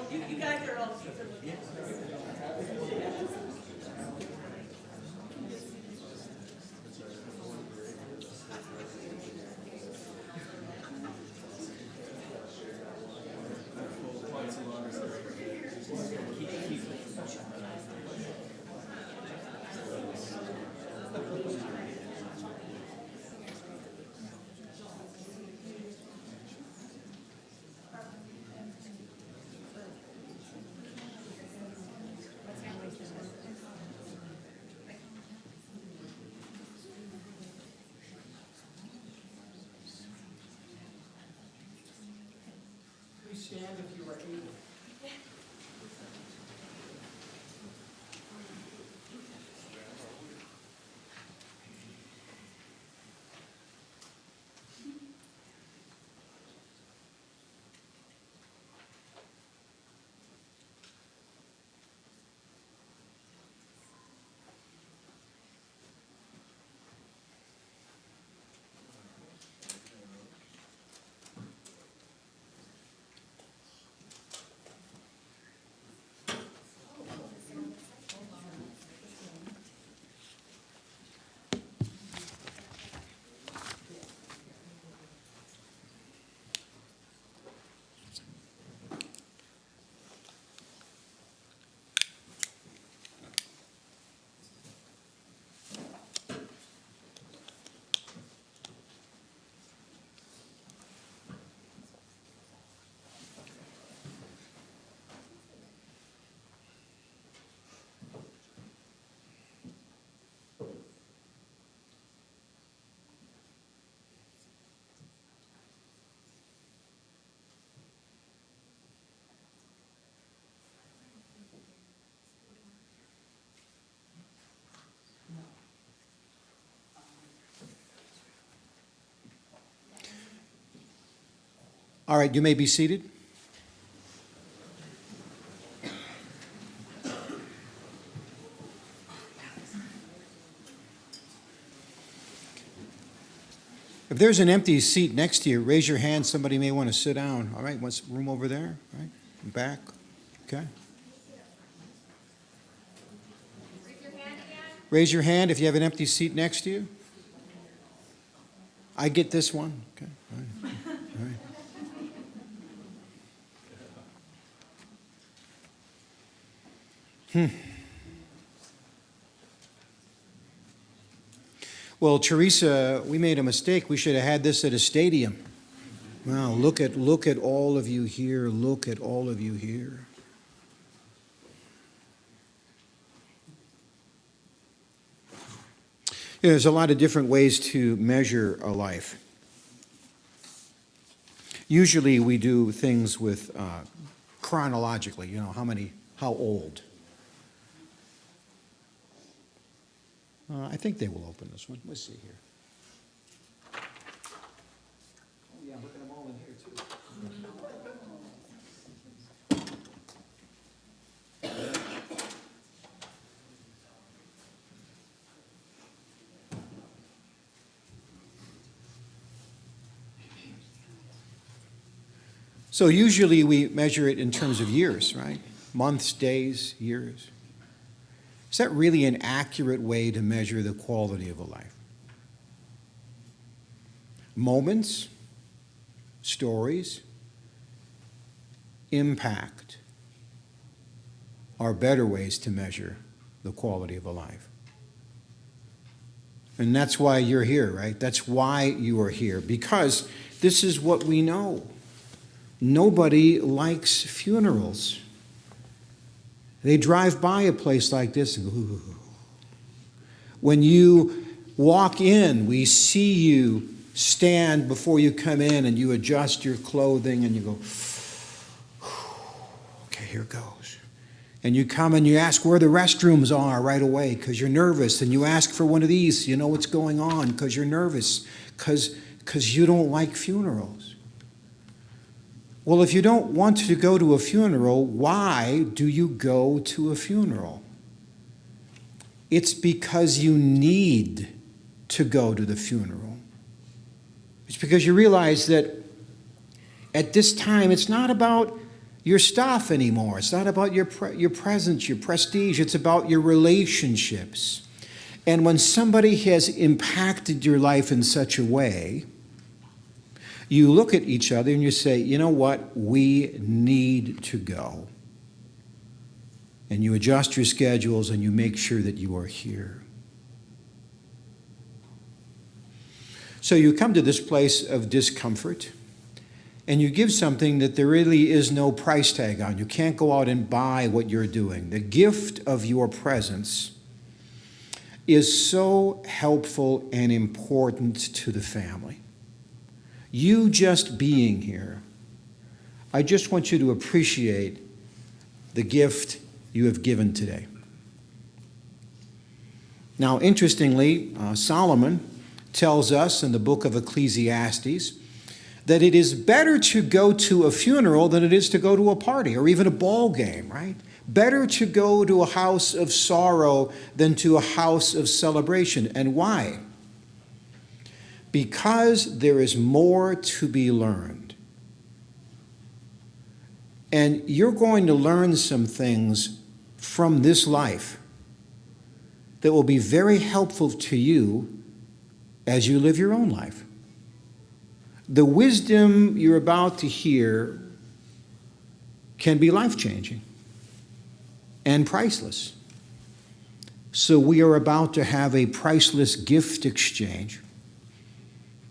You guys are all super looking. Please stand if you are able. All right, you may be seated. If there's an empty seat next to you, raise your hand. Somebody may want to sit down. All right, what's room over there? All right, back. Okay. Raise your hand if you have an empty seat next to you. I get this one. Okay. All right. All right. Well, Teresa, we made a mistake. We should have had this at a stadium. Wow, look at all of you here. Look at all of you here. You know, there's a lot of different ways to measure a life. Usually we do things with chronologically, you know, how old. I think they will open this one. Let's see here. Oh yeah, look at them all in here too. So usually we measure it in terms of years, right? Months, days, years. Is that really an accurate way to measure the quality of a life? Moments, stories, impact are better ways to measure the quality of a life. And that's why you're here, right? That's why you are here, because this is what we know. Nobody likes funerals. They drive by a place like this and go, ooh. When you walk in, we see you stand before you come in and you adjust your clothing and you go, okay, here goes. And you come and you ask where the restrooms are right away because you're nervous. And you ask for one of these, you know what's going on because you're nervous, because you don't like funerals. Well, if you don't want to go to a funeral, why do you go to a funeral? It's because you need to go to the funeral. It's because you realize that at this time, it's not about, your stuff anymore. It's not about your presence, your prestige. It's about your relationships. And when somebody has impacted your life in such a way, you look at each other and you say, you know what? We need to go. And you adjust your schedules and you make sure that you are here. So you come to this place of discomfort and you give something that there really is no price tag on. You can't go out and buy what you're doing. The gift of your presence is so helpful and important to the family. You just being here, I just want you to appreciate the gift you have given today. Now, interestingly, Solomon tells us in the book of Ecclesiastes that it is better to go to a funeral than it is to go to a party or even a ball game, right? Better to go to a house of sorrow than to a house of celebration. And why? Because there is more to be learned. And you're going to learn some things from this life that will be very helpful to you as you live your own life. The wisdom you're about to hear can be life-changing and priceless. So we are about to have a priceless gift exchange.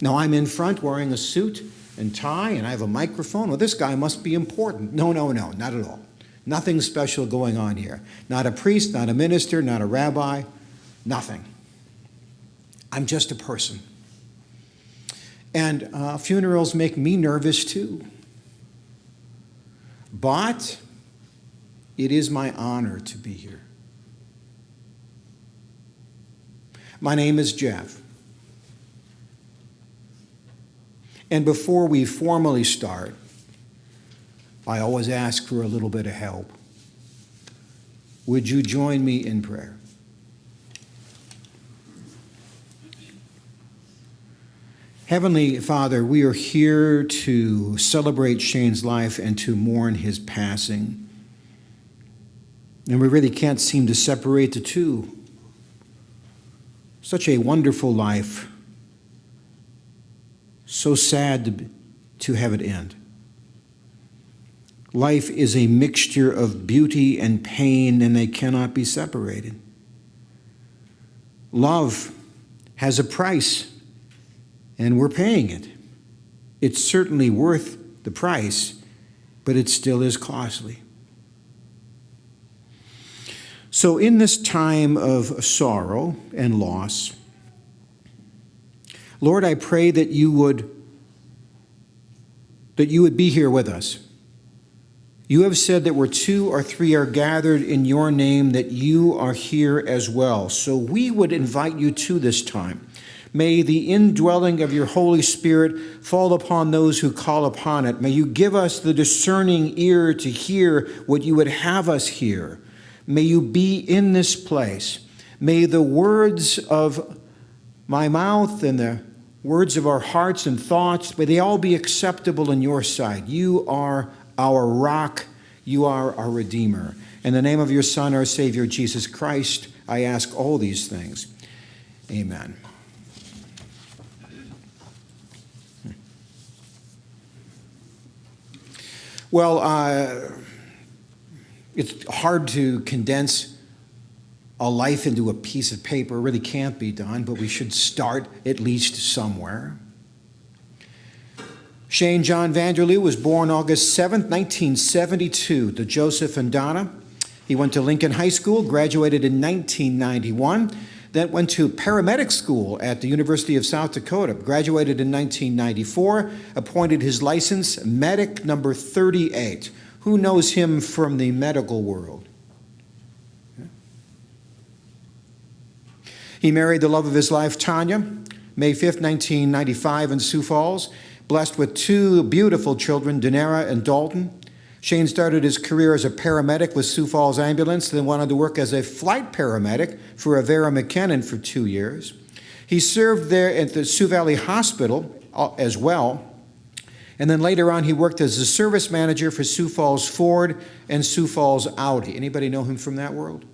Now, I'm in front wearing a suit and tie, and I have a microphone. Well, this guy must be important. No, not at all. Nothing special going on here. Not a priest, not a minister, not a rabbi, nothing. I'm just a person. And funerals make me nervous too. But it is my honor to be here. My name is Jeff. And before we formally start, I always ask for a little bit of help. Would you join me in prayer? Heavenly Father, we are here to celebrate Shane's life and to mourn his passing. And we really can't seem to separate the two. Such a wonderful life. So sad to have it end. Life is a mixture of beauty and pain, and they cannot be separated. Love has a price, and we're paying it. It's certainly worth the price, but it still is costly. So in this time of sorrow and loss, Lord, I pray that you would be here with us. You have said that where 2 or 3 are gathered in your name, that you are here as well. So we would invite you to this time. May the indwelling of your Holy Spirit fall upon those who call upon it. May you give us the discerning ear to hear what you would have us hear. May you be in this place. May the words of my mouth and the words of our hearts and thoughts, may they all be acceptable in your sight. You are our rock. You are our Redeemer. In the name of your Son, our Savior, Jesus Christ, I ask all these things. Amen. Well, it's hard to condense a life into a piece of paper. It really can't be done, but we should start at least somewhere. Shane John Vanderloo was born August 7th, 1972, to Joseph and Donna. He went to Lincoln High School, graduated in 1991, then went to paramedic school at the University of South Dakota, graduated in 1994, appointed his license, medic number 38. Who knows him from the medical world? He married the love of his life, Tanya, May 5th, 1995 in Sioux Falls, blessed with 2 beautiful children, Danara and Dalton. Shane started his career as a paramedic with Sioux Falls Ambulance, then went on to work as a flight paramedic for Avera McKinnon for 2 years. He served there at the Sioux Valley Hospital as well. And then later on, he worked as a service manager for Sioux Falls Ford and Sioux Falls Audi. Anybody know him from that world?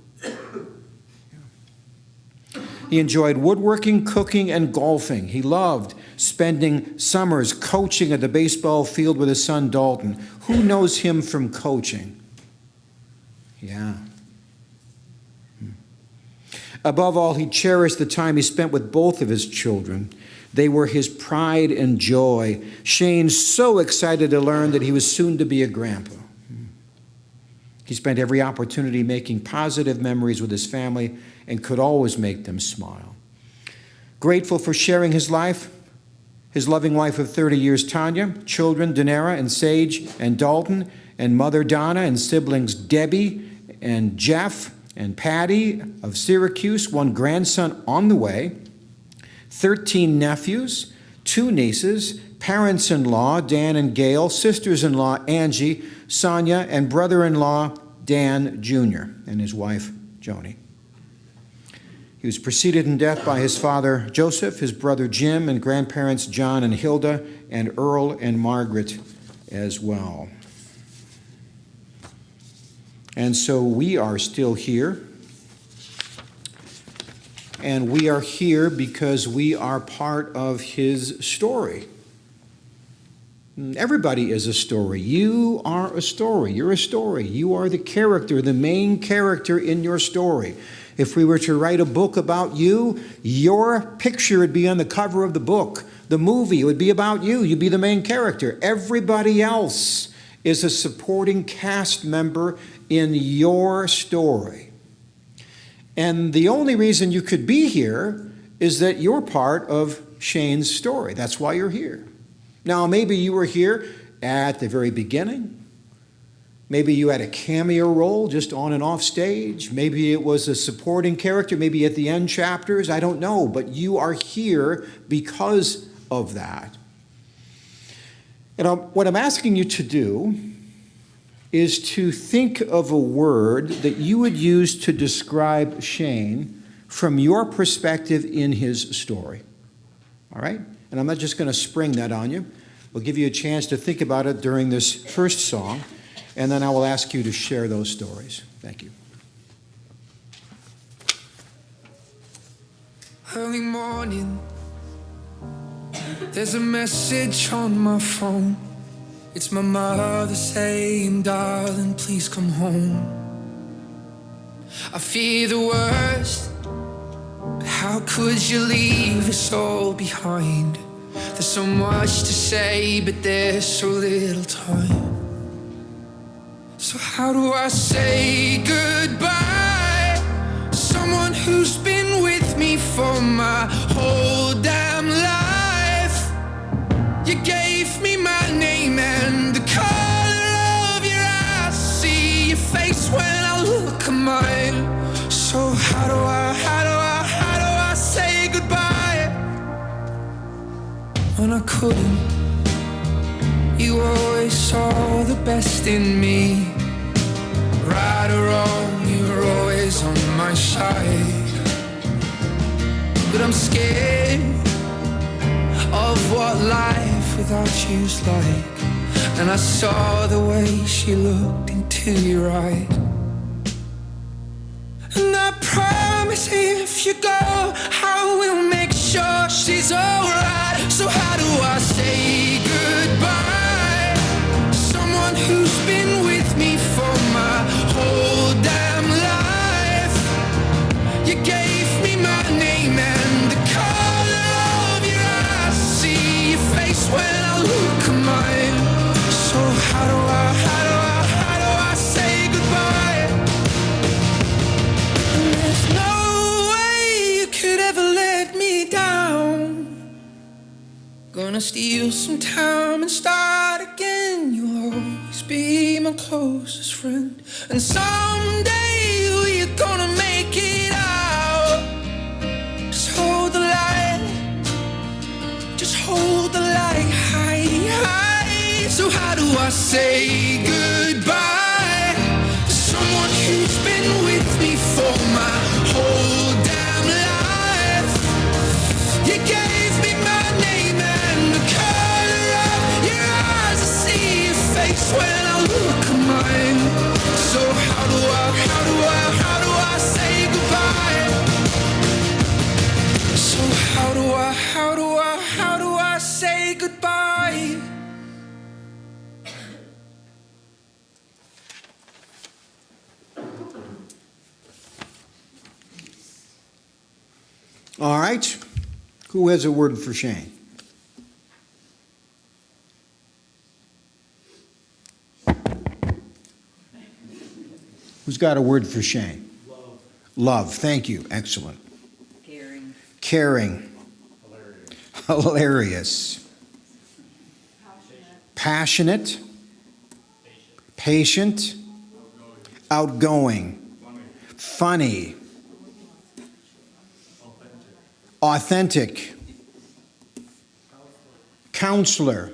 He enjoyed woodworking, cooking, and golfing. He loved spending summers coaching at the baseball field with his son Dalton. Who knows him from coaching? Yeah. Above all, he cherished the time he spent with both of his children. They were his pride and joy. Shane's so excited to learn that he was soon to be a grandpa. He spent every opportunity making positive memories with his family and could always make them smile. Grateful for sharing his life, his loving wife of 30 years, Tanya, children, Danara and Sage and Dalton, and mother Donna and siblings Debbie and Jeff and Patty of Syracuse, one grandson on the way, 13 nephews, 2 nieces, parents-in-law, Dan and Gail, sisters-in-law, Angie, Sonia, and brother-in-law, Dan Jr., and his wife, Joni. He was preceded in death by his father, Joseph, his brother, Jim, and grandparents, John and Hilda, and Earl and Margaret as well. And so we are still here. And we are here because we are part of his story. Everybody is a story. You are a story. You're a story. You are the character, the main character in your story. If we were to write a book about you, your picture would be on the cover of the book. The movie would be about you. You'd be the main character. Everybody else is a supporting cast member in your story. And the only reason you could be here is that you're part of Shane's story. That's why you're here. Now, maybe you were here at the very beginning. Maybe you had a cameo role just on and off stage. Maybe it was a supporting character, maybe at the end chapters. I don't know, but you are here because of that. And what I'm asking you to do is to think of a word that you would use to describe Shane from your perspective in his story. All right? And I'm not just going to spring that on you. We'll give you a chance to think about it during this first song, and then I will ask you to share those stories. Thank you. Early morning, there's a message on my phone. It's my mother saying, darling, please come home. I fear the worst, but how could you leave us all behind? There's so much to say, but there's so little time. So how do I say goodbye to someone who's been with me for my whole damn life? You gave me my name and the color of your eyes. See your face when I look at mine. So how do I say goodbye when I couldn't? You always saw the best in me. Right or wrong, you were always on my side. But I'm scared of what life without you's like. And I saw the way she looked into your eyes. And I promise if you go, I will make sure she's alright. So how do I say goodbye to someone who's been with me for my whole damn life? You gave me my name and the color of your eyes. See your face when I look at mine. So how do I say goodbye? And there's no way you could ever let me down. Gonna steal some time and start again. You'll always be my closest friend. And someday we're gonna make it out. Just hold the light. Just hold the light high, high. So how do I say goodbye to someone who's been with me for my whole damn life? You gave me my name and the color of your eyes. time. So how do I say goodbye? So how do I say goodbye? All right. Who has a word for Shane? Who's got a word for Shane? Love. Love. Thank you. Excellent. Caring. Caring. Hilarious. Passionate. Patient. Outgoing. Funny. Authentic. Counselor.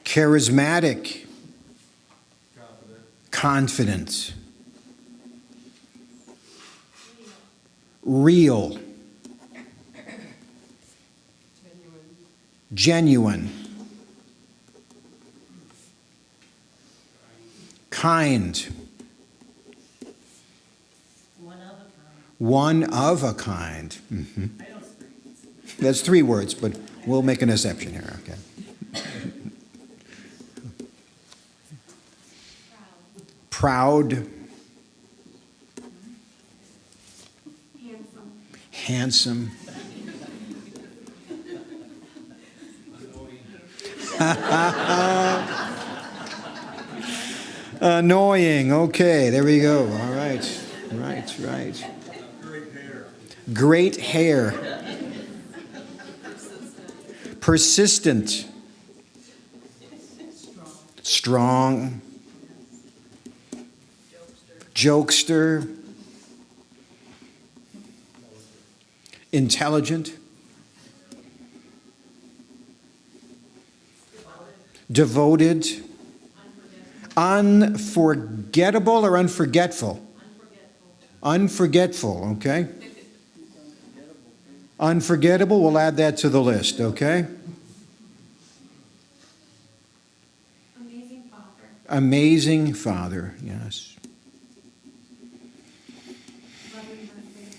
Charismatic. Confident. Real. Genuine. Kind. One of a kind. Mm-hmm. That's 3 words, but we'll make an exception here, okay? Proud. Handsome. Annoying. Okay, there we go. All right. Right. Great hair. Persistent. Strong. Jokester. Intelligent. Devoted. Unforgettable or unforgetful? Unforgetful, okay? Unforgettable, we'll add that to the list, okay? Amazing father. Amazing father, yes.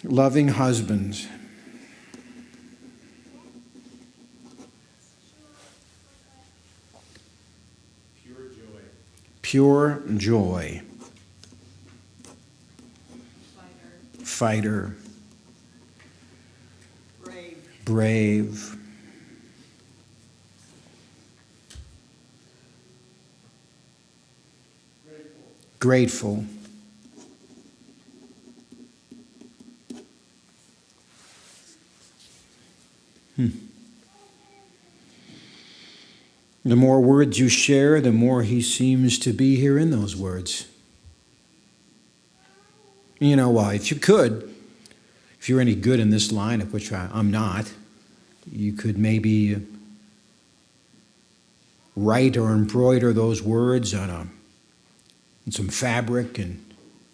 Loving husband. Pure joy. Fighter. Brave. Grateful. The more words you share, the more he seems to be here in those words. You know why? If you could, if you're any good in this line, of which I'm not, you could maybe write or embroider those words on some fabric and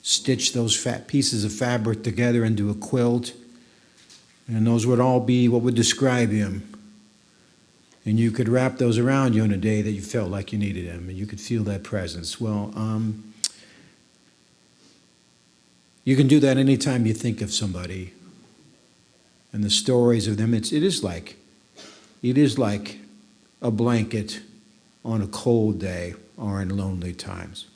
stitch those pieces of fabric together into a quilt. And those would all be what would describe him. And you could wrap those around you on a day that you felt like you needed him, and you could feel that presence. Well, you can do that anytime you think of somebody and the stories of them. It is like a blanket on a cold day or in lonely times.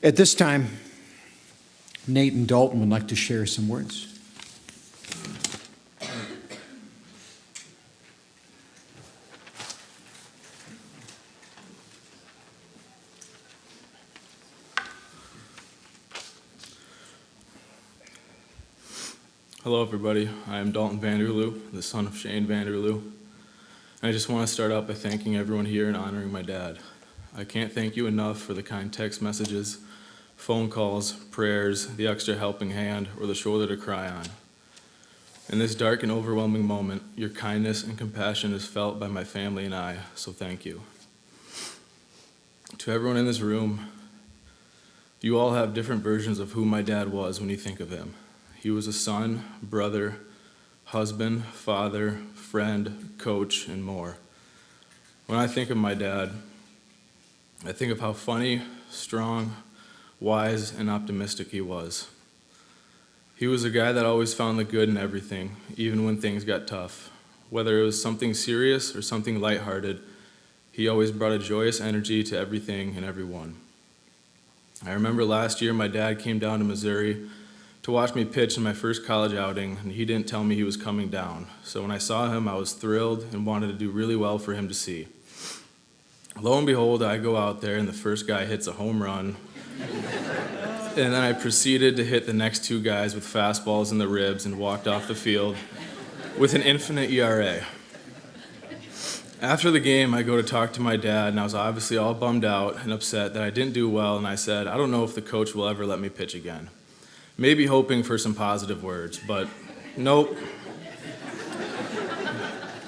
At this time, Nate and Dalton would like to share some words. Hello, everybody. I am Dalton Vanderloo, the son of Shane Vanderloo. And I just want to start out by thanking everyone here and honoring my dad. I can't thank you enough for the kind text messages, phone calls, prayers, the extra helping hand, or the shoulder to cry on. In this dark and overwhelming moment, your kindness and compassion is felt by my family and I, so thank you. To everyone in this room, you all have different versions of who my dad was when you think of him. He was a son, brother, husband, father, friend, coach, and more. When I think of my dad, I think of how funny, strong, wise, and optimistic he was. He was a guy that always found the good in everything, even when things got tough. Whether it was something serious or something lighthearted, he always brought a joyous energy to everything and everyone. I remember last year my dad came down to Missouri to watch me pitch in my first college outing, and he didn't tell me he was coming down. So when I saw him, I was thrilled and wanted to do really well for him to see. Lo and behold, I go out there and the first guy hits a home run. And then I proceeded to hit the next two guys with fastballs in the ribs and walked off the field with an infinite ERA. After the game, I go to talk to my dad, and I was obviously all bummed out and upset that I didn't do well, and I said, I don't know if the coach will ever let me pitch again. Maybe hoping for some positive words, but nope.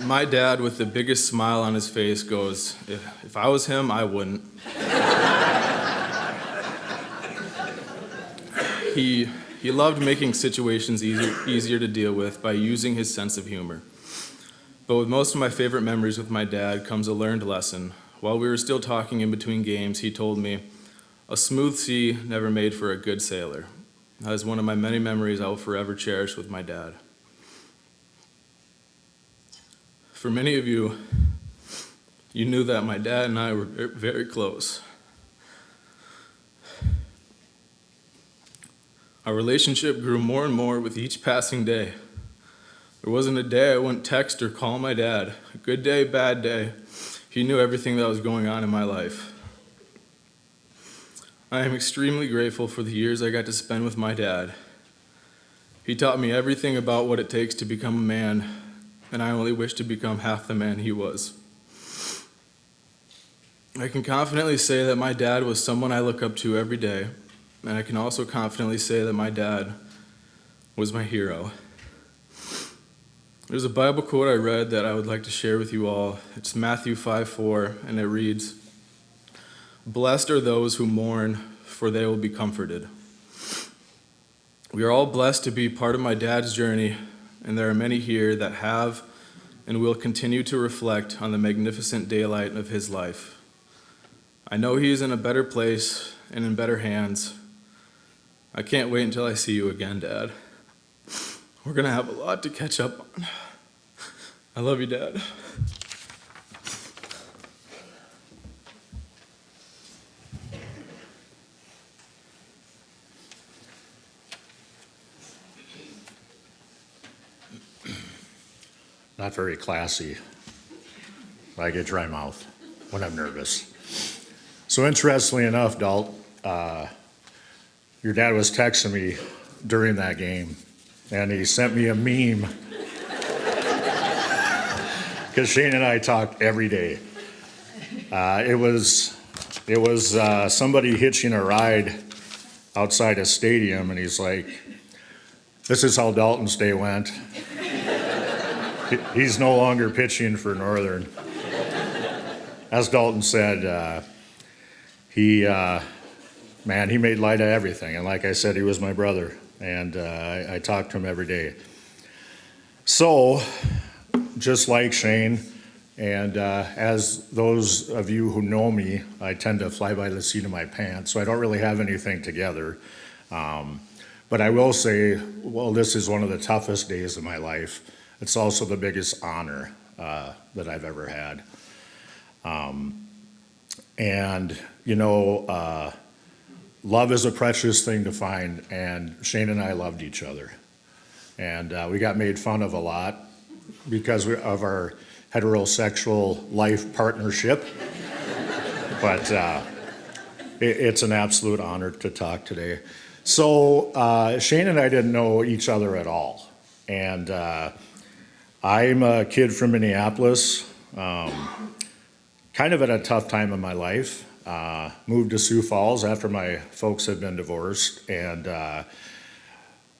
My dad, with the biggest smile on his face, goes, if I was him, I wouldn't. He loved making situations easier to deal with by using his sense of humor. But with most of my favorite memories with my dad comes a learned lesson. While we were still talking in between games, he told me, a smooth sea never made for a good sailor. That is one of my many memories I will forever cherish with my dad. For many of you, you knew that my dad and I were very close. Our relationship grew more and more with each passing day. There wasn't a day I wouldn't text or call my dad. A good day, bad day. He knew everything that was going on in my life. I am extremely grateful for the years I got to spend with my dad. He taught me everything about what it takes to become a man, and I only wish to become half the man he was. I can confidently say that my dad was someone I look up to every day, and I can also confidently say that my dad was my hero. There's a Bible quote I read that I would like to share with you all. It's Matthew 5:4, and it reads, "Blessed are those who mourn, for they will be comforted." We are all blessed to be part of my dad's journey, and there are many here that have and will continue to reflect on the magnificent daylight of his life. I know he is in a better place and in better hands. I can't wait until I see you again, Dad. We're going to have a lot to catch up on. I love you, Dad. Not very classy. I get dry mouth when I'm nervous. So interestingly enough, Dalt, your dad was texting me during that game, and he sent me a meme. Because Shane and I talk every day. It was somebody hitching a ride outside a stadium, and he's like, "This is how Dalton's day went." He's no longer pitching for Northern. As Dalton said, he made light of everything. And like I said, he was my brother, and I talked to him every day. So, just like Shane, and as those of you who know me, I tend to fly by the seat of my pants, so I don't really have anything together. But I will say, well, this is one of the toughest days of my life. It's also the biggest honor that I've ever had. And, you know, love is a precious thing to find, and Shane and I loved each other. And we got made fun of a lot because of our heterosexual life partnership. But it's an absolute honor to talk today. So Shane and I didn't know each other at all. And I'm a kid from Minneapolis, kind of at a tough time in my life. Moved to Sioux Falls after my folks had been divorced, and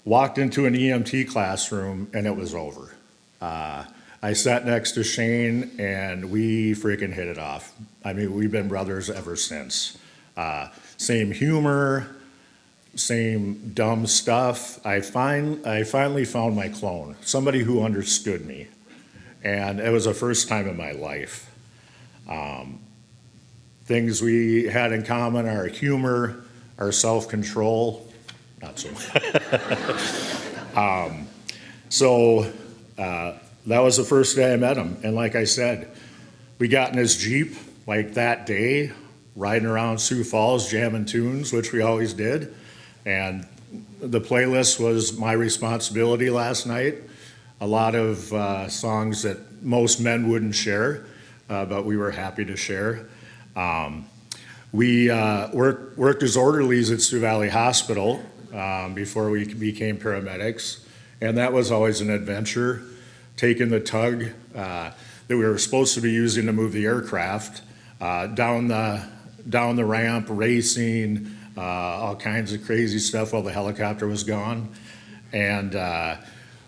walked into an EMT classroom, and it was over. I sat next to Shane, and we freaking hit it off. I mean, we've been brothers ever since. Same humor, same dumb stuff. I finally found my clone, somebody who understood me. And it was the first time in my life. Things we had in common are humor, our self-control, not so much. That was the first day I met him. And like I said, we got in his Jeep like that day, riding around Sioux Falls, jamming tunes, which we always did. And the playlist was my responsibility last night. A lot of songs that most men wouldn't share, but we were happy to share. We worked as orderlies at Sioux Valley Hospital before we became paramedics. And that was always an adventure, taking the tug that we were supposed to be using to move the aircraft down the ramp, racing, all kinds of crazy stuff while the helicopter was gone. And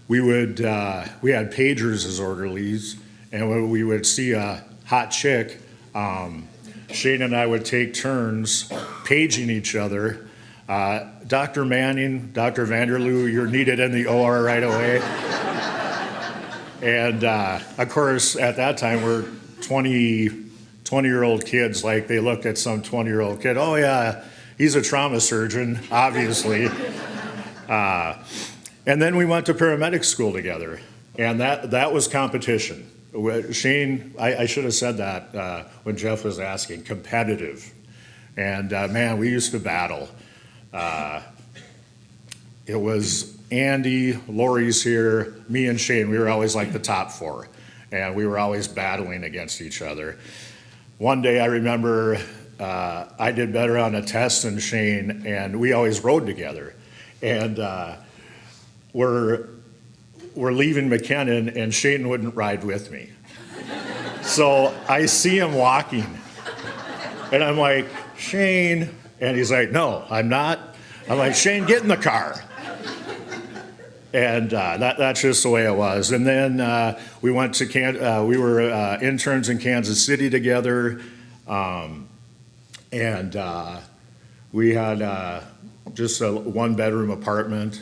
we had pagers as orderlies, and when we would see a hot chick, Shane and I would take turns paging each other. Dr. Manning, Dr. Vanderloo, you're needed in the OR right away. And of course, at that time, we're 20-year-old kids. Like, they looked at some 20-year-old kid, oh yeah, he's a trauma surgeon, obviously. And then we went to paramedic school together, and that was competition. Shane, I should have said that when Jeff was asking, competitive. And man, we used to battle. It was Andy, Lori's here, me and Shane. We were always like the top four, and we were always battling against each other. One day I remember I did better on a test than Shane, and we always rode together. And we're leaving McKinnon, and Shane wouldn't ride with me. So I see him walking, and I'm like, Shane, and he's like, no, I'm not. I'm like, Shane, get in the car. And that's just the way it was. And then we went to we were interns in Kansas City together, and we had just a one-bedroom apartment.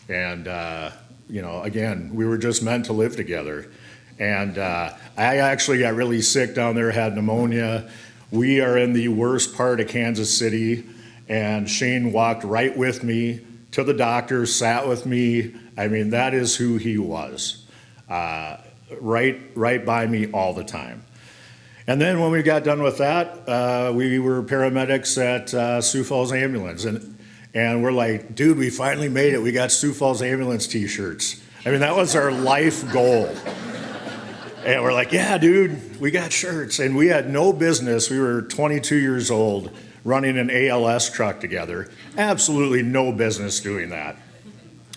And again, we were just meant to live together. And I actually got really sick down there, had pneumonia. We are in the worst part of Kansas City, and Shane walked right with me to the doctor, sat with me. I mean, that is who he was, right by me all the time. And then when we got done with that, we were paramedics at Sioux Falls Ambulance, and we're like, dude, we finally made it. We got Sioux Falls Ambulance t-shirts. I mean, that was our life goal. And we're like, yeah, dude, we got shirts. And we had no business. We were 22 years old running an ALS truck together. Absolutely no business doing that.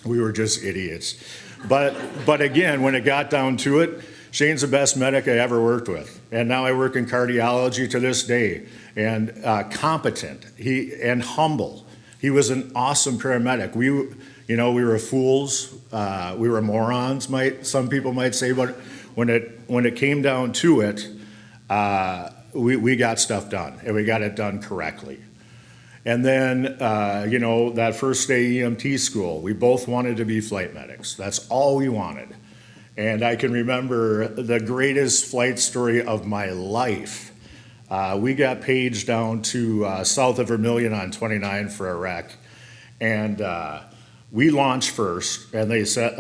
We were just idiots. But again, when it got down to it, Shane's the best medic I ever worked with. And now I work in cardiology to this day. And competent and humble. He was an awesome paramedic. We were fools. We were morons, some people might say, but when it came down to it, we got stuff done, and we got it done correctly. And then, that first day EMT school, we both wanted to be flight medics. That's all we wanted. And I can remember the greatest flight story of my life. We got paged down to south of Vermilion on 29 for a wreck. And we launched first, and they said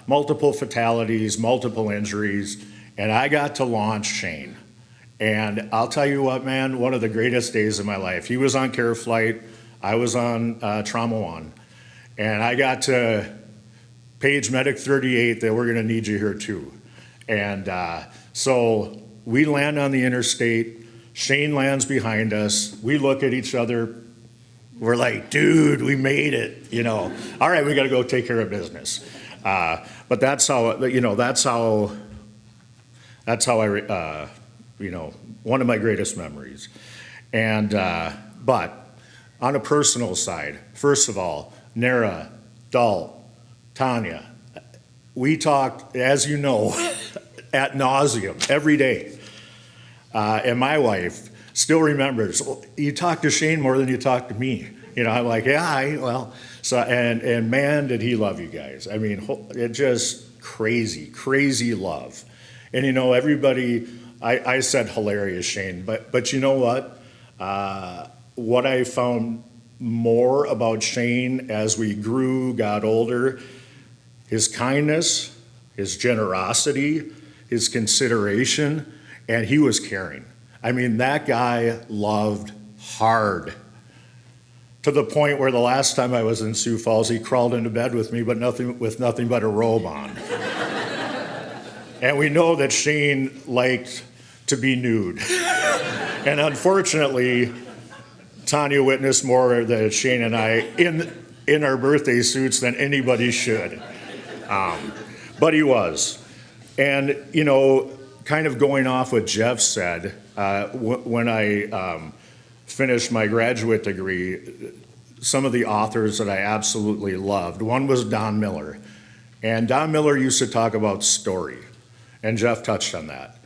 multiple fatalities, multiple injuries, and I got to launch Shane. And I'll tell you what, man, one of the greatest days of my life. He was on care flight, I was on Trauma 1, and I got to page Medic 38 that we're gonna need you here too. And so we land on the interstate, Shane lands behind us, we look at each other, we're like, dude, we made it, All right, we got to go take care of business. But that's how I, one of my greatest memories. And, but on a personal side, first of all, Nara, Dalt, Tanya, we talked, as you know, ad nauseum every day. And my wife still remembers, you talk to Shane more than you talk to me. I'm like, yeah, so, and man, did he love you guys. I mean, it just crazy love. And you know, everybody, I said hilarious, Shane, but you know what? What I found more about Shane as we grew, got older, his kindness, his generosity, his consideration, and he was caring. I mean, that guy loved hard. To the point where the last time I was in Sioux Falls, he crawled into bed with me, but with nothing but a robe on. And we know that Shane liked to be nude. And unfortunately, Tanya witnessed more than Shane and I in our birthday suits than anybody should. But he was. And, you know, kind of going off what Jeff said, when I finished my graduate degree, some of the authors that I absolutely loved, one was Don Miller. And Don Miller used to talk about story. And Jeff touched on that.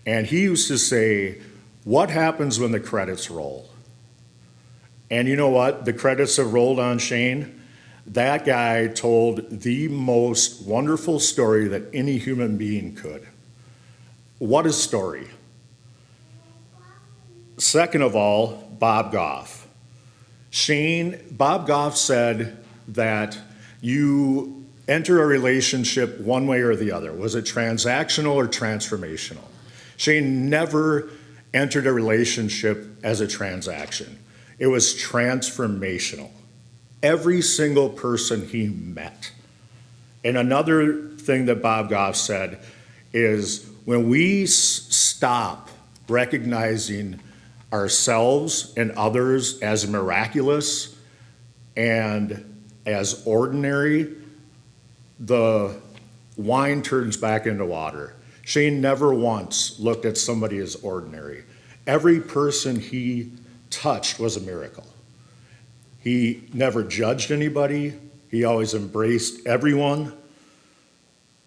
And he used to say, what happens when the credits roll? And you know what? The credits have rolled on Shane. That guy told the most wonderful story that any human being could. What a story. Second of all, Bob Goff. Bob Goff said that you enter a relationship one way or the other. Was it transactional or transformational? Shane never entered a relationship as a transaction. It was transformational. Every single person he met. And another thing that Bob Goff said is when we stop recognizing ourselves and others as miraculous and as ordinary, the wine turns back into water. Shane never once looked at somebody as ordinary. Every person he touched was a miracle. He never judged anybody. He always embraced everyone.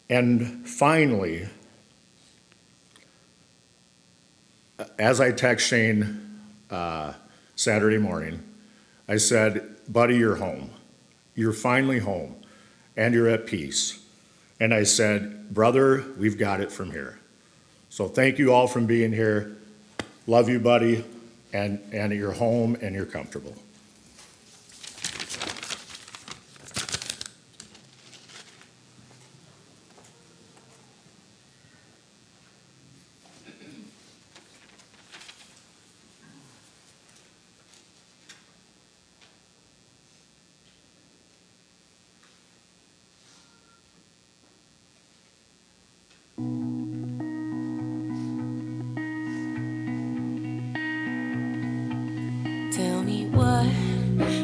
And finally, as I text Shane Saturday morning, I said, buddy, you're home. You're finally home, and you're at peace. And I said, brother, we've got it from here. So thank you all for being here. Love you, buddy, and you're home and you're comfortable. Tell me, what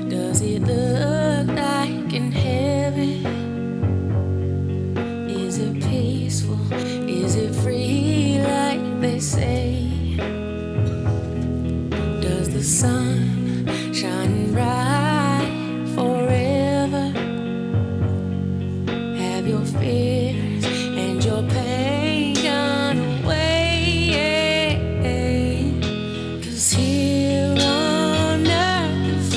does it look like in heaven? Is it peaceful? Is it free like they say? Does the sun shine bright forever? Have your fears and your pain gone away? 'Cause here on earth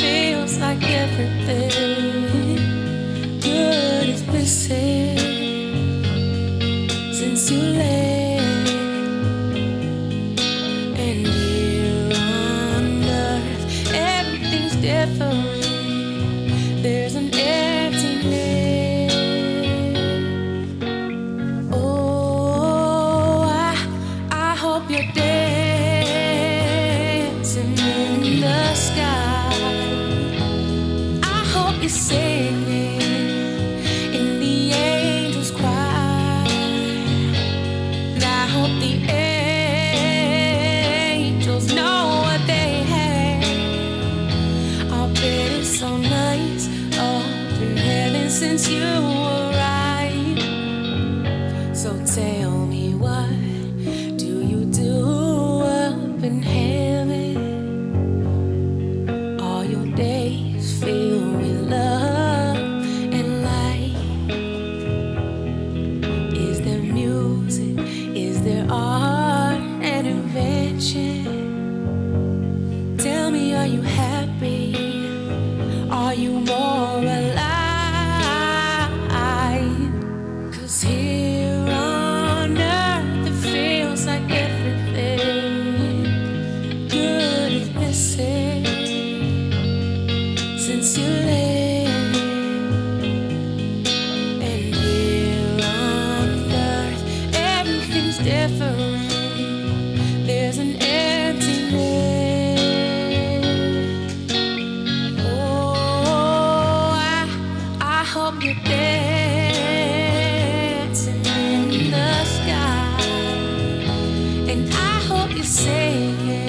singing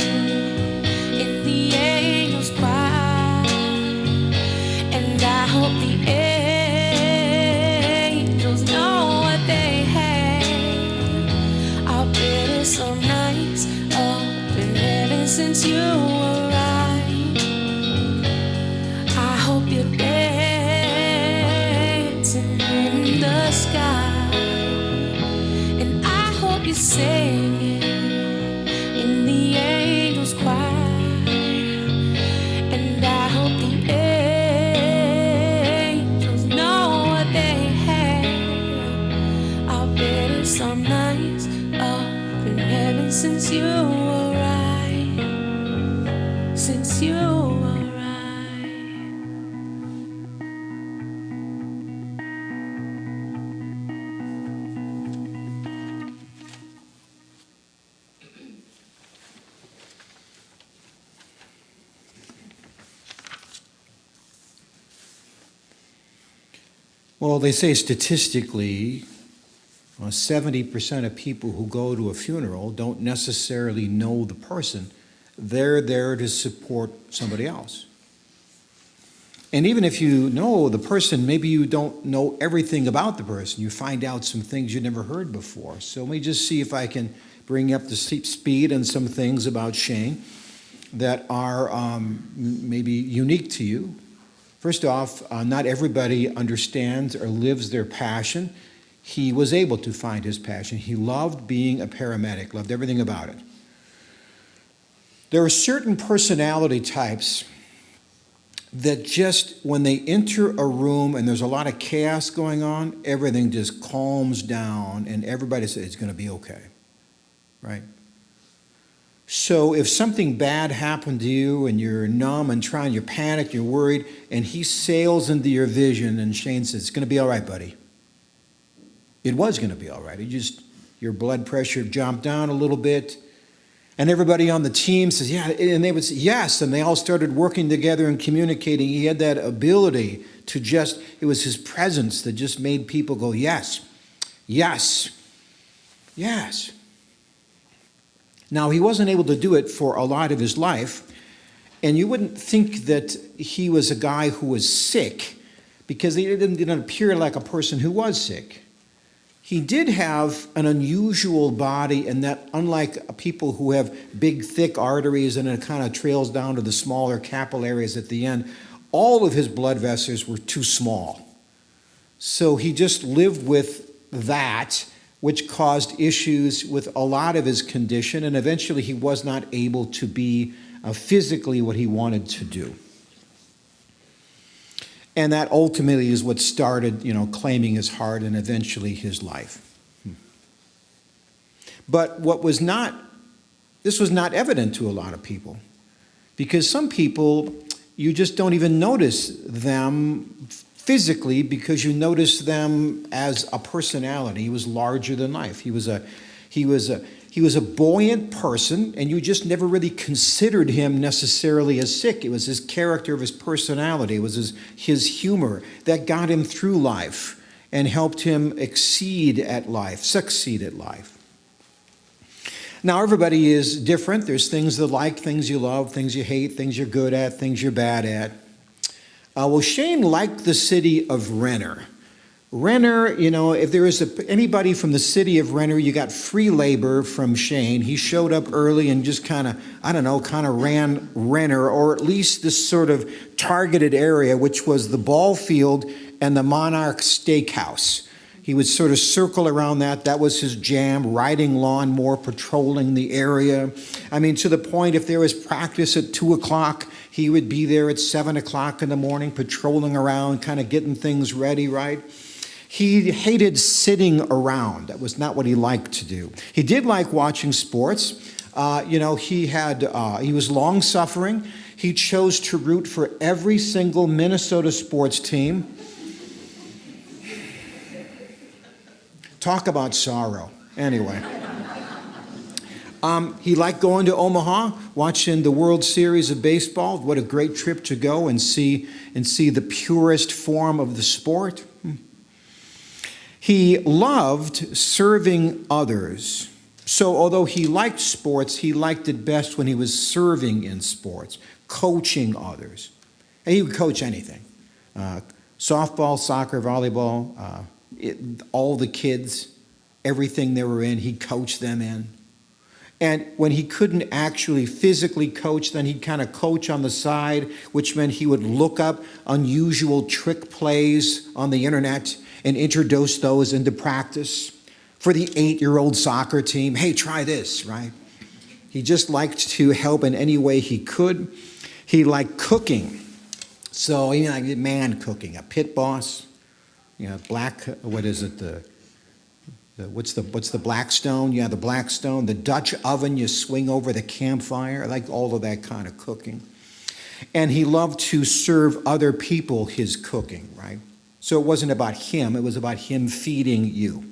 in the angels' choir, and I hope the angels know what they have. I bet it's so nice up in heaven since you arrived. I hope you're dancing in the sky, and I hope you're singing in the angels' choir, and I hope the angels know what they have. I bet it's so nice up in heaven since you arrived, since you arrived. Well, they say statistically, 70% of people who go to a funeral don't necessarily know the person. They're there to support somebody else. And even if you know the person, maybe you don't know everything about the person. You find out some things you never heard before. So let me just see if I can bring up the speed on some things about Shane that are maybe unique to you. First off, not everybody understands or lives their passion. He was able to find his passion. He loved being a paramedic, loved everything about it. There are certain personality types that just, when they enter a room and there's a lot of chaos going on, everything just calms down and everybody says it's going to be okay, right? So if something bad happened to you and you're numb and you're panicked, you're worried, and he sails into your vision and Shane says, it's going to be all right, buddy. It was going to be all right. Your blood pressure jumped down a little bit. And everybody on the team says, yeah, and they would say, yes, and they all started working together and communicating. He had that ability to it was his presence that just made people go, yes, yes, yes. Now, he wasn't able to do it for a lot of his life, and you wouldn't think that he was a guy who was sick, because he didn't appear like a person who was sick. He did have an unusual body, and that unlike people who have big, thick arteries and it kind of trails down to the smaller capillaries at the end, all of his blood vessels were too small. So he just lived with that, which caused issues with a lot of his condition, and eventually he was not able to be physically what he wanted to do. And that ultimately is what started, claiming his heart and eventually his life. But this was not evident to a lot of people, because some people, you just don't even notice them physically because you notice them as a personality. He was larger than life. He was a buoyant person, and you just never really considered him necessarily as sick. It was his character of his personality. It was his humor that got him through life and helped him succeed at life. Now, everybody is different. There's things you like, things you love, things you hate, things you're good at, things you're bad at. Well, Shane liked the city of Renner. Renner, if there is anybody from the city of Renner, you got free labor from Shane. He showed up early and just kind of ran Renner, or at least this sort of targeted area, which was the ball field and the Monarch Steakhouse. He would sort of circle around that. That was his jam, riding lawnmower, patrolling the area. I mean, to the point, if there was practice at 2 o'clock, he would be there at 7 o'clock in the morning, patrolling around, kind of getting things ready, right? He hated sitting around. That was not what he liked to do. He did like watching sports. He was long-suffering. He chose to root for every single Minnesota sports team. Talk about sorrow. Anyway. He liked going to Omaha, watching the World Series of baseball. What a great trip to go and see the purest form of the sport. He loved serving others. So although he liked sports, he liked it best when he was serving in sports, coaching others. And he would coach anything. Softball, soccer, volleyball, all the kids, everything they were in, he'd coach them in. And when he couldn't actually physically coach, then he'd kind of coach on the side, which meant he would look up unusual trick plays on the internet and introduce those into practice. For the 8-year-old soccer team, hey, try this, right? He just liked to help in any way he could. He liked cooking. So, like man cooking, a pit boss, what is it, what's the Blackstone? Yeah, the Blackstone, the Dutch oven you swing over the campfire. I like all of that kind of cooking. And he loved to serve other people his cooking, right? So it wasn't about him, it was about him feeding you.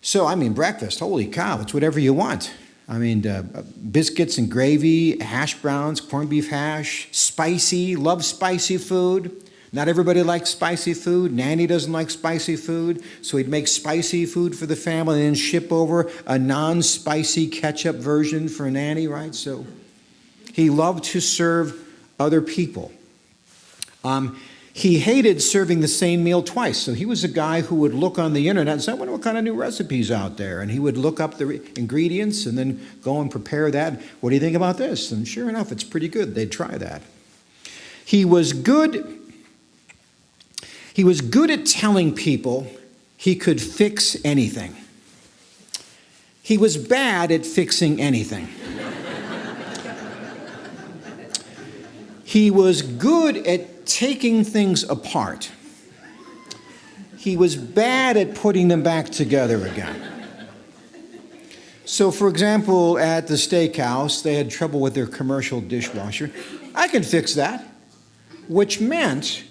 So, breakfast, holy cow, it's whatever you want. Biscuits and gravy, hash browns, corned beef hash, spicy, love spicy food. Not everybody likes spicy food. Nanny doesn't like spicy food, so he'd make spicy food for the family and then ship over a non-spicy ketchup version for Nanny, right? So he loved to serve other people. He hated serving the same meal twice. So he was a guy who would look on the internet and say, I wonder what kind of new recipes out there. And he would look up the ingredients and then go and prepare that. What do you think about this? And sure enough, it's pretty good. They'd try that. He was good at telling people he could fix anything. He was bad at fixing anything. He was good at taking things apart. He was bad at putting them back together again. So, for example, at the steakhouse, they had trouble with their commercial dishwasher. I can fix that, which meant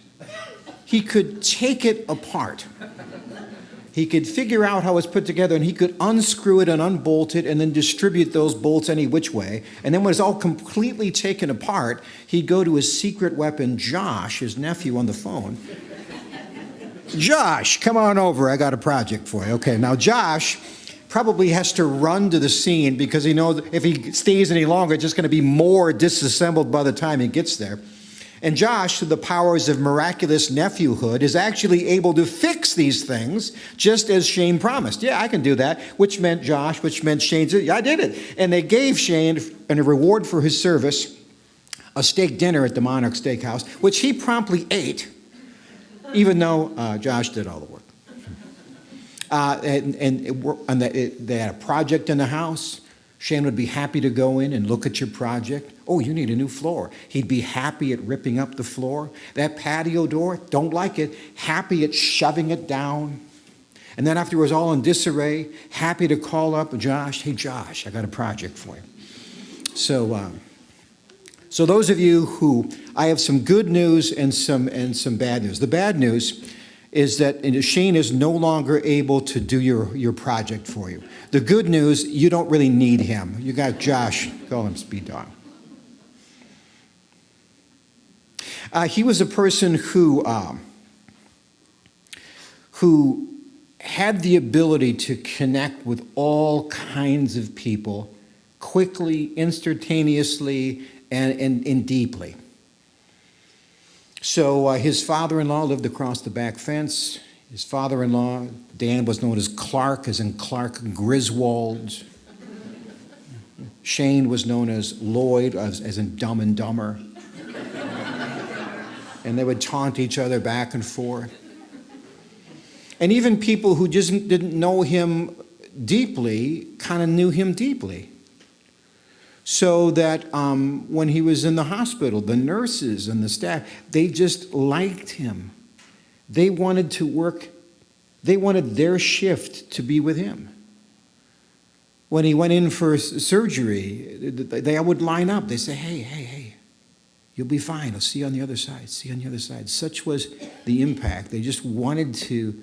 he could take it apart. He could figure out how it's put together, and he could unscrew it and unbolt it and then distribute those bolts any which way. And then when it's all completely taken apart, he'd go to his secret weapon, Josh, his nephew, on the phone. Josh, come on over. I got a project for you. Okay, now Josh probably has to run to the scene because he knows if he stays any longer, it's just going to be more disassembled by the time he gets there. And Josh, through the powers of miraculous nephewhood, is actually able to fix these things just as Shane promised. Yeah, I can do that, which meant Shane said, yeah, I did it. And they gave Shane, in a reward for his service, a steak dinner at the Monarch Steakhouse, which he promptly ate, even though Josh did all the work. They had a project in the house. Shane would be happy to go in and look at your project. Oh, you need a new floor. He'd be happy at ripping up the floor. That patio door, don't like it. Happy at shoving it down. And then after it was all in disarray, happy to call up Josh. Hey, Josh, I got a project for you. So those of you who, I have some good news and some bad news. The bad news is that Shane is no longer able to do your project for you. The good news, you don't really need him. You got Josh, call him Speed Dog. He was a person who had the ability to connect with all kinds of people quickly, instantaneously, and deeply. So his father-in-law lived across the back fence. His father-in-law, Dan, was known as Clark, as in Clark Griswold. Shane was known as Lloyd, as in Dumb and Dumber. And they would taunt each other back and forth. And even people who just didn't know him deeply kind of knew him deeply. So that when he was in the hospital, the nurses and the staff, they just liked him. They wanted to work, they wanted their shift to be with him. When he went in for surgery, they would line up. They say, hey, you'll be fine. I'll see you on the other side. See you on the other side. Such was the impact. They just wanted to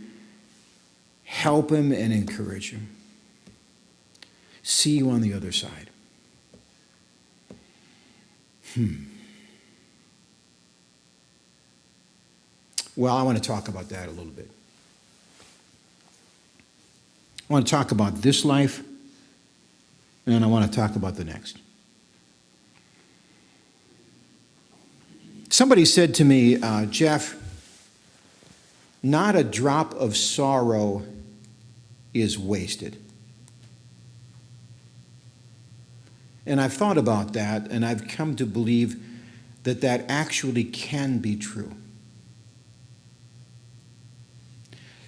help him and encourage him. See you on the other side. Well, I want to talk about that a little bit. I want to talk about this life and then I want to talk about the next. Somebody said to me, Jeff, not a drop of sorrow is wasted. And I've thought about that, and I've come to believe that that actually can be true.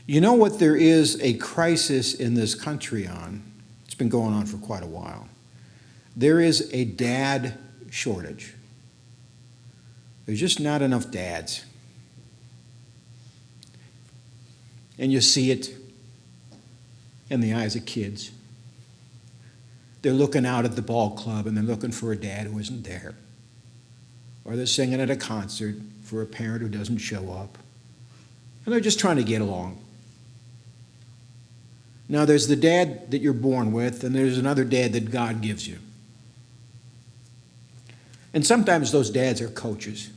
You know what there is a crisis in this country on? It's been going on for quite a while. There is a dad shortage. There's just not enough dads. And you see it in the eyes of kids. They're looking out at the ball club and they're looking for a dad who isn't there. Or they're singing at a concert for a parent who doesn't show up. And they're just trying to get along. Now, there's the dad that you're born with, and there's another dad that God gives you. And sometimes those dads are coaches.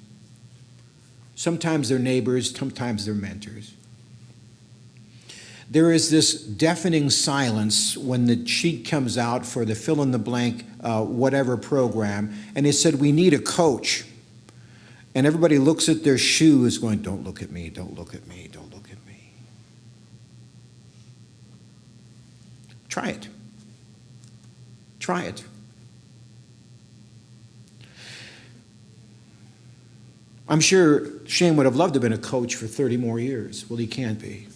Sometimes they're neighbors, sometimes they're mentors. There is this deafening silence when the sheet comes out for the fill-in-the-blank whatever program, and it said, we need a coach. And everybody looks at their shoes going, don't look at me, don't look at me, don't look at me. Try it. Try it. I'm sure Shane would have loved to have been a coach for 30 more years. Well, he can't be.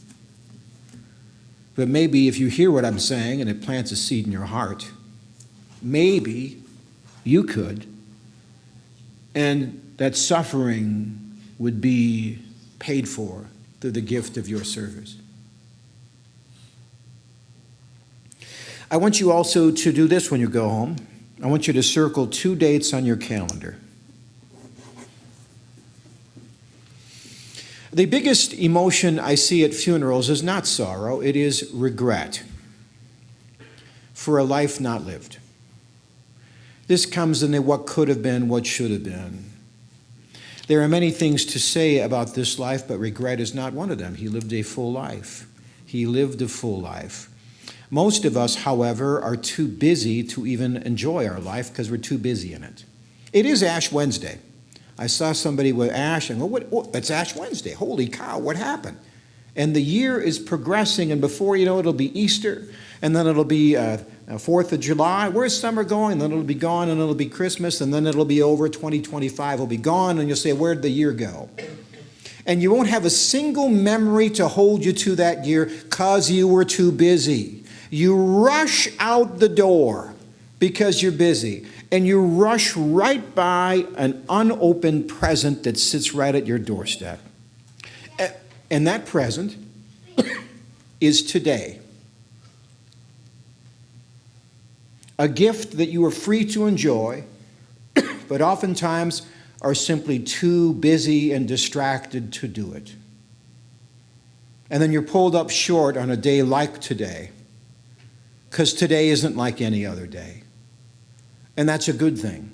But maybe if you hear what I'm saying and it plants a seed in your heart, maybe you could. And that suffering would be paid for through the gift of your service. I want you also to do this when you go home. I want you to circle 2 dates on your calendar. The biggest emotion I see at funerals is not sorrow, it is regret for a life not lived. This comes in the what could have been, what should have been. There are many things to say about this life, but regret is not one of them. He lived a full life. He lived a full life. Most of us, however, are too busy to even enjoy our life because we're too busy in it. It is Ash Wednesday. I saw somebody with ash and go, what, it's Ash Wednesday. Holy cow, what happened? And the year is progressing, and before you know it, it'll be Easter, and then it'll be 4th of July. Where's summer going? And then it'll be gone, and it'll be Christmas, and then it'll be over. 2025 will be gone, and you'll say, where'd the year go? And you won't have a single memory to hold you to that year because you were too busy. You rush out the door because you're busy. And you rush right by an unopened present that sits right at your doorstep. And that present is today. A gift that you are free to enjoy, but oftentimes are simply too busy and distracted to do it. And then you're pulled up short on a day like today, because today isn't like any other day. And that's a good thing.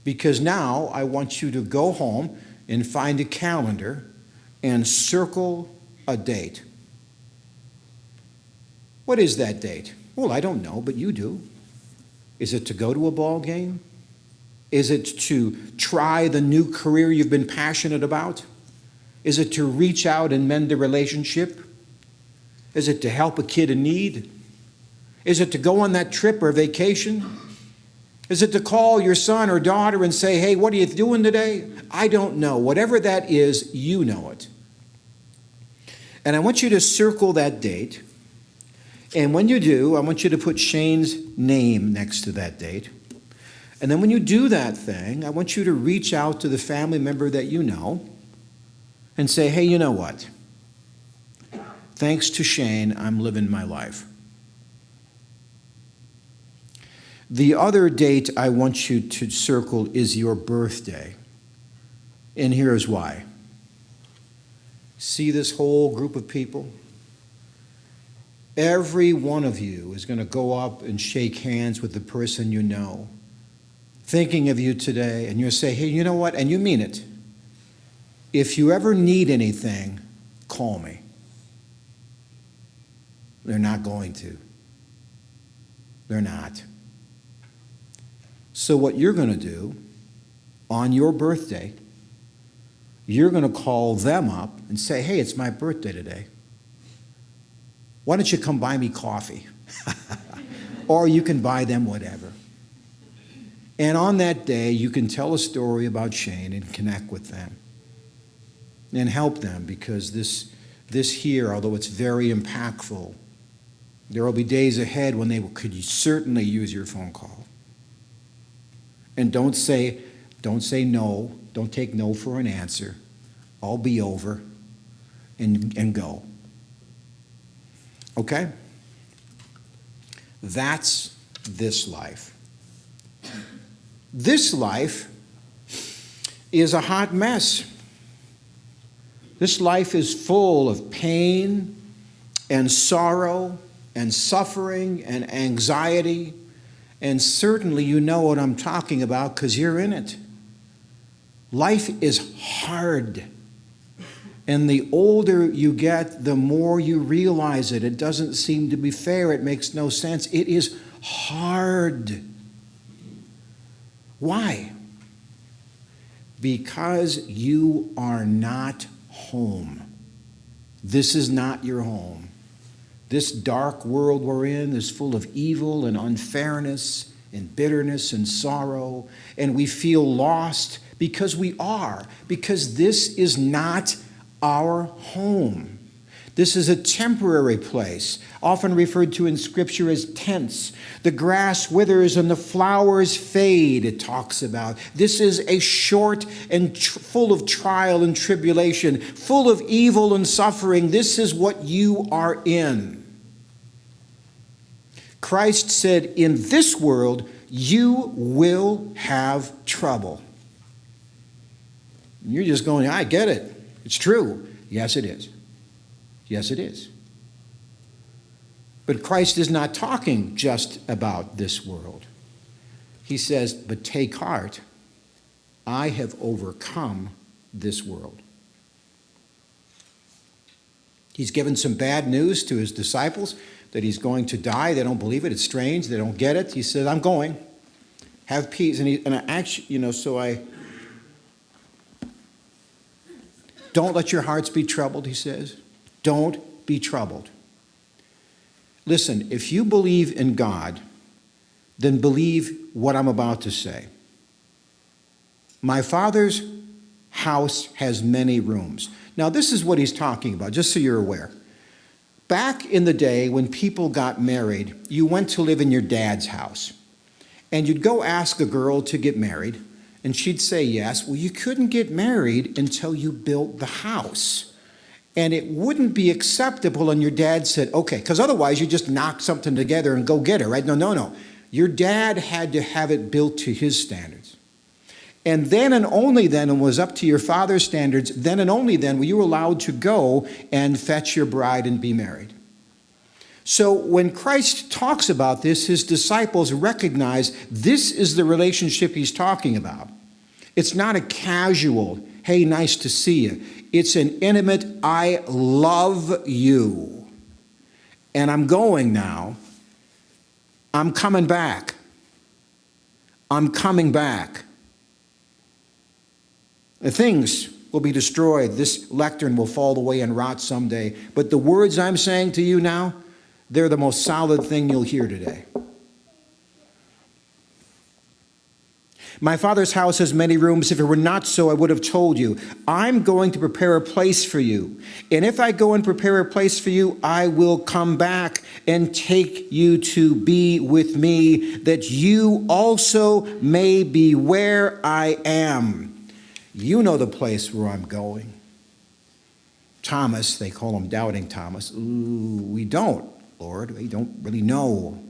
Because now I want you to go home and find a calendar and circle a date. What is that date? Well, I don't know, but you do. Is it to go to a ball game? Is it to try the new career you've been passionate about? Is it to reach out and mend a relationship? Is it to help a kid in need? Is it to go on that trip or vacation? Is it to call your son or daughter and say, hey, what are you doing today? I don't know. Whatever that is, you know it. And I want you to circle that date. And when you do, I want you to put Shane's name next to that date. And then when you do that thing, I want you to reach out to the family member that you know and say, hey, you know what? Thanks to Shane, I'm living my life. The other date I want you to circle is your birthday. And here's why. See this whole group of people? Every one of you is going to go up and shake hands with the person you know, thinking of you today, and you'll say, hey, you know what? And you mean it. If you ever need anything, call me. They're not going to. They're not. So what you're going to do on your birthday, you're going to call them up and say, hey, it's my birthday today. Why don't you come buy me coffee? Or you can buy them whatever. And on that day, you can tell a story about Shane and connect with them and help them, because this here, although it's very impactful, there will be days ahead when they could certainly use your phone call. And don't say no. Don't take no for an answer. I'll be over, and go. Okay? That's this life. This life is a hot mess. This life is full of pain and sorrow and suffering and anxiety. And certainly you know what I'm talking about because you're in it. Life is hard. And the older you get, the more you realize it. It doesn't seem to be fair. It makes no sense. It is hard. Why? Because you are not home. This is not your home. This dark world we're in is full of evil and unfairness and bitterness and sorrow, and we feel lost because we are, because this is not our home. This is a temporary place, often referred to in Scripture as tents. The grass withers and the flowers fade, it talks about. This is a short and full of trial and tribulation, full of evil and suffering. This is what you are in. Christ said, in this world, you will have trouble. You're just going, I get it. It's true. Yes, it is. Yes, it is. But Christ is not talking just about this world. He says, but take heart, I have overcome this world. He's given some bad news to his disciples that he's going to die. They don't believe it. It's strange. They don't get it. He said, I'm going. Have peace. And I actually, don't let your hearts be troubled, he says. Don't be troubled. Listen, if you believe in God, then believe what I'm about to say. My Father's house has many rooms. Now, this is what he's talking about, just so you're aware. Back in the day when people got married, you went to live in your dad's house. And you'd go ask a girl to get married, and she'd say yes. Well, you couldn't get married until you built the house. And it wouldn't be acceptable, and your dad said, okay, because otherwise you just knock something together and go get her, right? No. Your dad had to have it built to his standards. And then and only then, and was up to your father's standards, then and only then were you allowed to go and fetch your bride and be married. So when Christ talks about this, his disciples recognize this is the relationship he's talking about. It's not a casual, hey, nice to see you. It's an intimate, I love you. And I'm going now. I'm coming back. I'm coming back. The things will be destroyed. This lectern will fall away and rot someday. But the words I'm saying to you now, they're the most solid thing you'll hear today. My Father's house has many rooms. If it were not so, I would have told you. I'm going to prepare a place for you. And if I go and prepare a place for you, I will come back and take you to be with me, that you also may be where I am. You know the place where I'm going. Thomas, they call him Doubting Thomas. Ooh, we don't, Lord. We don't really know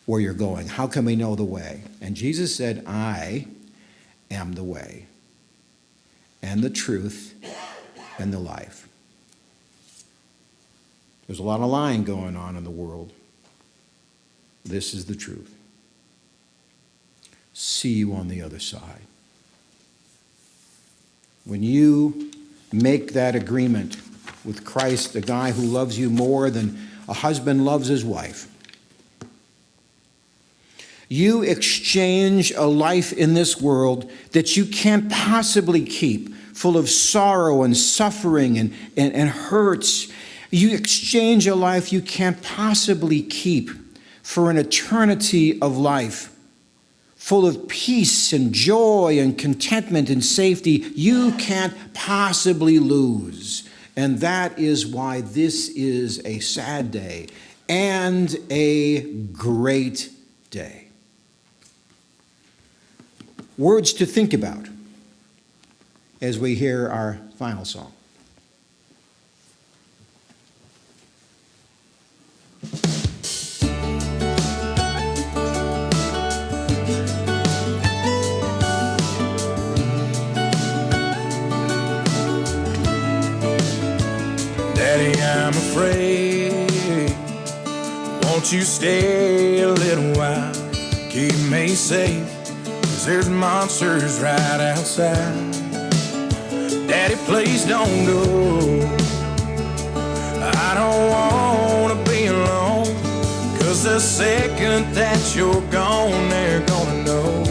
where you're going. How can we know the way? And Jesus said, I am the way and the truth and the life. There's a lot of lying going on in the world. This is the truth. See you on the other side. When you make that agreement with Christ, the guy who loves you more than a husband loves his wife, You exchange a life in this world that you can't possibly keep, full of sorrow and suffering and hurts. You exchange a life you can't possibly keep for an eternity of life, full of peace and joy and contentment and safety you can't possibly lose. And that is why this is a sad day and a great day. Words to think about as we hear our final song. Daddy, I'm afraid. Won't you stay a little while? Keep me safe, 'cause there's monsters right outside. Daddy, please don't go. I don't wanna be alone, 'cause the second that you're gone, they're gonna know.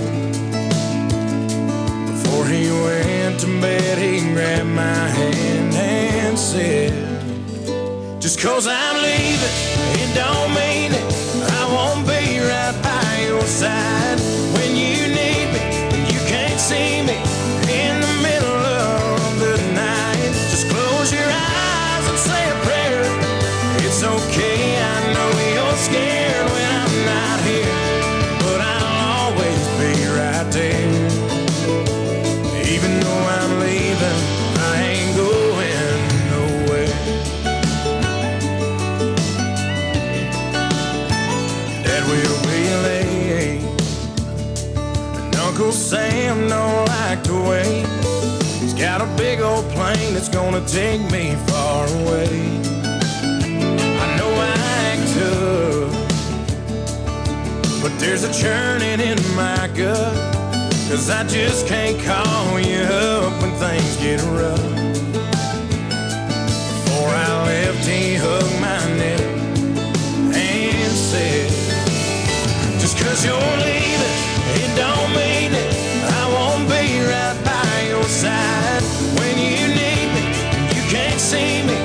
Before he went to bed, he grabbed my hand and said, just 'cause I'm leaving, it don't mean it. I won't be right by your side. When you need me, you can't see me in the middle of the night. Just close your eyes and say a prayer. It's okay, I know you're scared when I'm not here, but I'll always be right there. Even though I'm leaving, I ain't going nowhere. Dad will be late, and Uncle Sam don't like to wait. He's got a big old plane that's gonna take me far away. I know I act tough, but there's a churning in my gut, 'cause I just can't call you up when things get rough. Before I left, he hugged my neck and said, just 'cause you're leaving, it don't mean it. I won't be right by your side. When you need me, you can't see me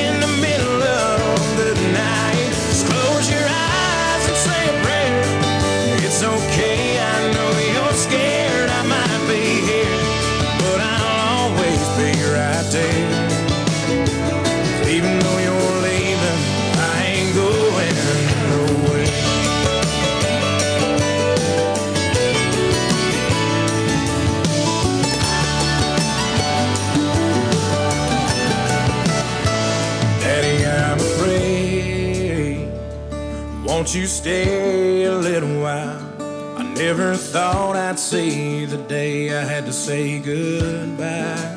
in the middle of the night. Just close your eyes and say a prayer. It's okay, I know you're scared, I might be here, but I'll always be right there. Even though you're leaving, I ain't going nowhere. Daddy, I'm afraid. Won't you stay a little while? I never thought I'd see the day I had to say goodbye.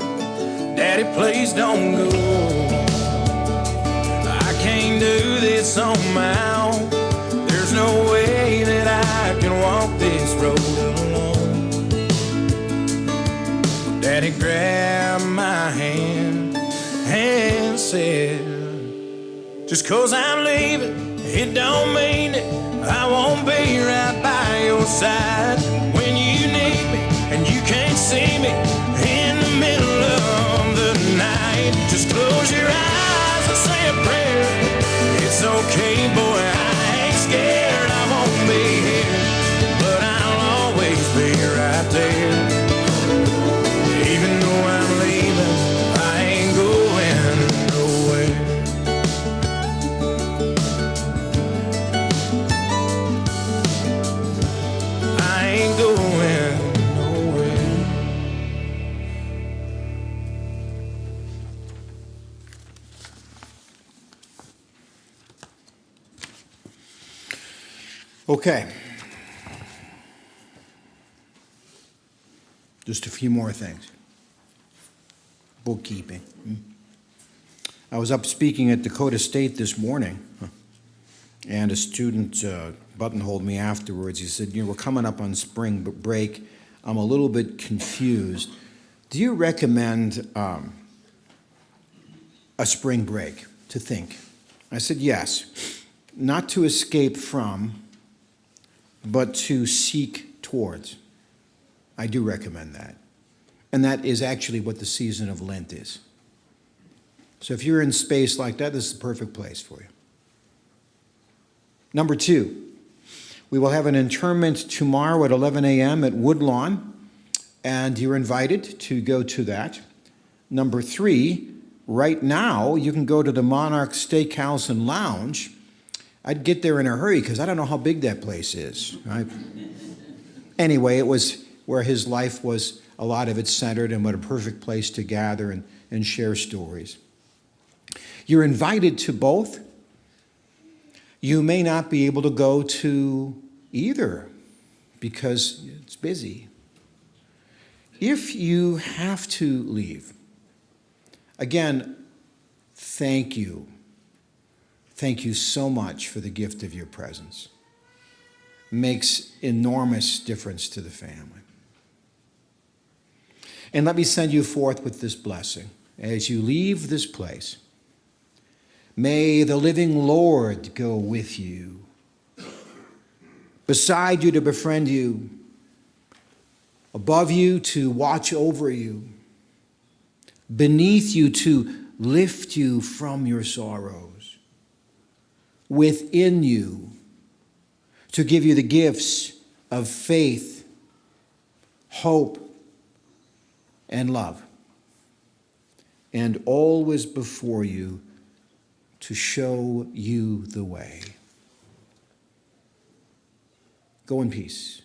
Daddy, please don't go. I can't do this on my own. There's no way that I can walk this road alone. Daddy grabbed my hand and said, just 'cause I'm leaving, it don't mean it. I won't be right by your side. When you need me and you can't see me in the middle of the night. Just close your eyes and say a prayer. It's okay, boy, I ain't scared. I won't be here, but I'll always be right there. Even though I'm leaving, I ain't going nowhere. I ain't going nowhere. Okay. Just a few more things. Bookkeeping. I was up speaking at Dakota State this morning, and a student buttonholed me afterwards. He said, we're coming up on spring break. I'm a little bit confused. Do you recommend a spring break to think? I said, yes. Not to escape from, but to seek towards. I do recommend that. And that is actually what the season of Lent is. So if you're in space like that, this is the perfect place for you. Number 2, we will have an interment tomorrow at 11 a.m. at Woodlawn, and you're invited to go to that. Number 3, right now you can go to the Monarch Steakhouse and Lounge. I'd get there in a hurry because I don't know how big that place is. Anyway, it was where his life was, a lot of it centered, and what a perfect place to gather and share stories. You're invited to both. You may not be able to go to either because it's busy. If you have to leave, again, thank you. Thank you so much for the gift of your presence. Makes enormous difference to the family. And let me send you forth with this blessing. As you leave this place, may the living Lord go with you, beside you to befriend you, above you to watch over you, beneath you to lift you from your sorrows, within you to give you the gifts of faith, hope, and love, and always before you to show you the way. Go in peace.